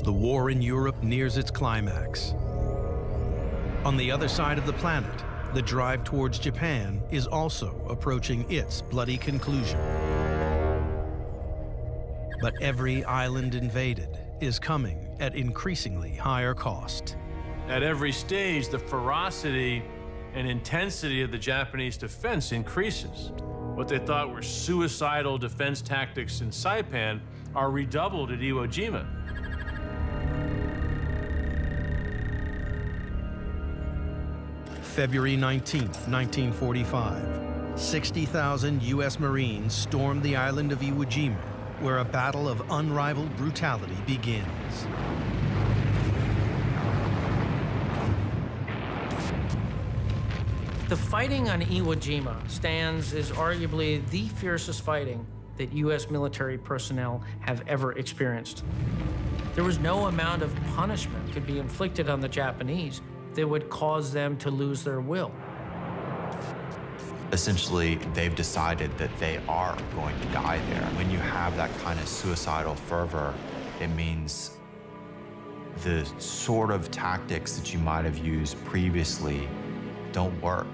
The war in Europe nears its climax. On the other side of the planet, the drive towards Japan is also approaching its bloody conclusion. But every island invaded is coming at increasingly higher cost. At every stage, the ferocity and intensity of the Japanese defense increases. What they thought were suicidal defense tactics in Saipan are redoubled at Iwojima. February 19th, 1945, 60,000 U.S. Marines stormed the island of Iwojima, where a battle of unrivaled brutality begins. The fighting on Iwojima stands as arguably the fiercest fighting that U.S. military personnel have ever experienced. There was no amount of punishment could be inflicted on the Japanese that would cause them to lose their will. Essentially, they've decided that they are going to die there. When you have that kind of suicidal fervor, it means the sort of tactics that you might have used previously don't work.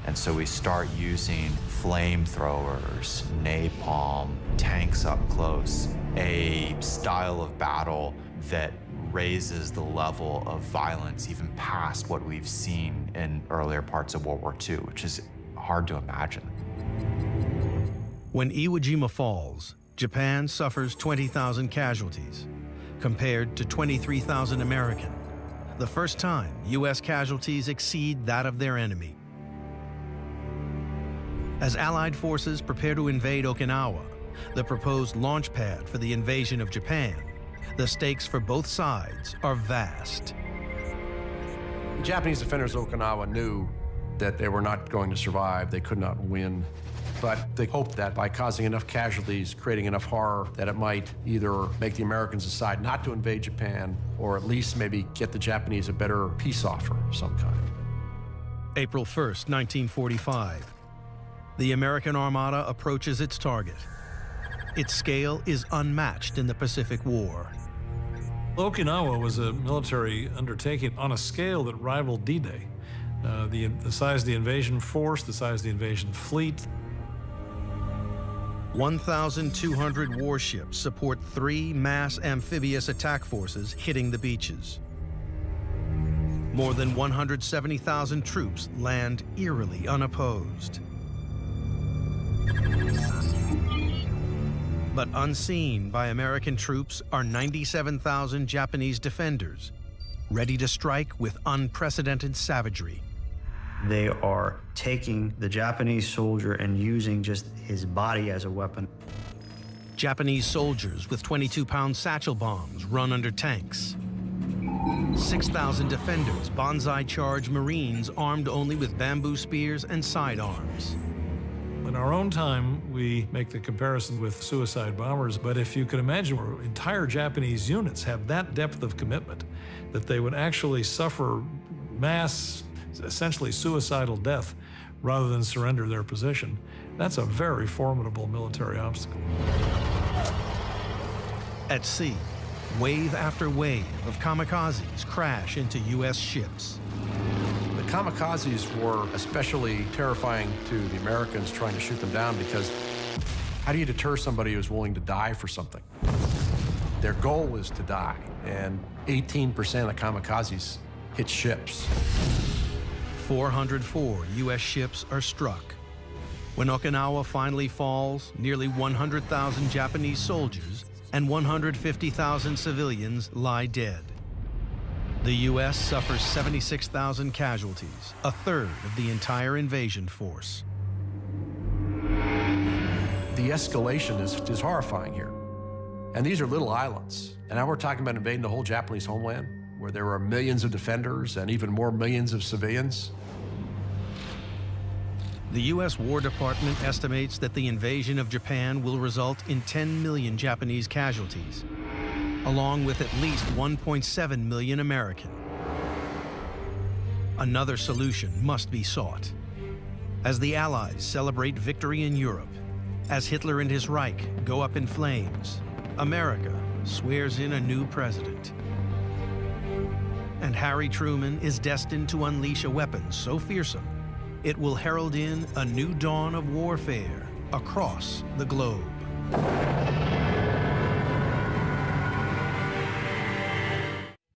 And so we start using flamethrowers, napalm, tanks up close, a style of battle that raises the level of violence even past what we've seen in earlier parts of World War II, which is hard to imagine. When Iwo Jima falls, Japan suffers 20,000 casualties, compared to 23,000 American, the first time U.S. casualties exceed that of their enemy. As Allied forces prepare to invade Okinawa, the proposed launch pad for the invasion of Japan, the stakes for both sides are vast. The Japanese defenders of Okinawa knew that they were not going to survive, they could not win, but they hoped that by causing enough casualties, creating enough horror, that it might either make the Americans decide not to invade Japan, or at least maybe get the Japanese a better peace offer of some kind. April 1st, 1945. The American Armada approaches its target. Its scale is unmatched in the Pacific War. Okinawa was a military undertaking on a scale that rivaled D-Day. The size of the invasion force, the size of the invasion fleet. 1,200 warships support 3 mass amphibious attack forces hitting the beaches. More than 170,000 troops land eerily unopposed. But unseen by American troops are 97,000 Japanese defenders, ready to strike with unprecedented savagery. They are taking the Japanese soldier and using just his body as a weapon. Japanese soldiers with 22-pound satchel bombs run under tanks. 6,000 defenders banzai charge Marines armed only with bamboo spears and sidearms. In our own time, we make the comparison with suicide bombers, but if you can imagine where entire Japanese units have that depth of commitment, that they would actually suffer mass, essentially suicidal death, rather than surrender their position, that's a very formidable military obstacle. At sea, wave after wave of kamikazes crash into U.S. ships. The kamikazes were especially terrifying to the Americans trying to shoot them down, because how do you deter somebody who's willing to die for something? Their goal is to die, and 18% of the kamikazes hit ships. 404 U.S. ships are struck. When Okinawa finally falls, nearly 100,000 Japanese soldiers and 150,000 civilians lie dead. The U.S. suffers 76,000 casualties, a third of the entire invasion force. The escalation is horrifying here. And these are little islands. And now we're talking about invading the whole Japanese homeland, where there are millions of defenders and even more millions of civilians. The U.S. War Department estimates that the invasion of Japan will result in 10 million Japanese casualties, along with at least 1.7 million American. Another solution must be sought. As the Allies celebrate victory in Europe, As Hitler and his Reich go up in flames, America swears in a new president. And Harry Truman is destined to unleash a weapon so fearsome, it will herald in a new dawn of warfare across the globe.